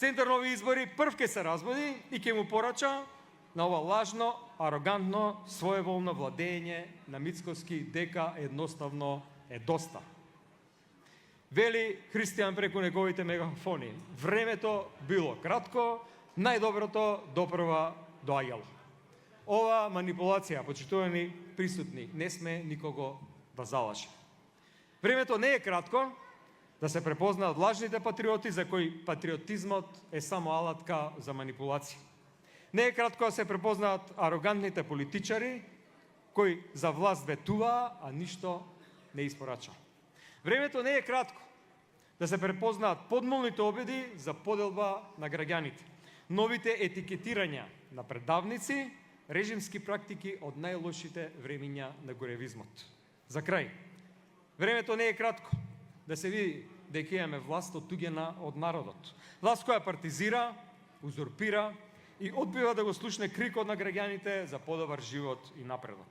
Центар на овие избори прв ке се разбуди и ке му порача на ова лажно, арогантно, своеволно владење на Мицкоски дека едноставно е доста. Вели Христијан преку неговите мегафони: времето било кратко, најдоброто допрва доаѓало. Ова манипулација, почитувани присутни, не сме никого да залаже. Времето не е кратко да се препознаат лажните патриоти за кои патриотизмот е само алатка за манипулација. Не е кратко да се препознаат арогантните политичари кои за власт ветуваа, а ништо не испорачаа. Времето не е кратко да се препознаат подмолните обиди за поделба на граѓаните, новите етикетирања на предавници, режимски практики од најлошите времиња на горевизмот. За крај, времето не е кратко да се види дека имаме власт оттуѓена од народот. Власт која партизира, узурпира и одбива да го слушне крикот на граѓаните за подобар живот и напредок.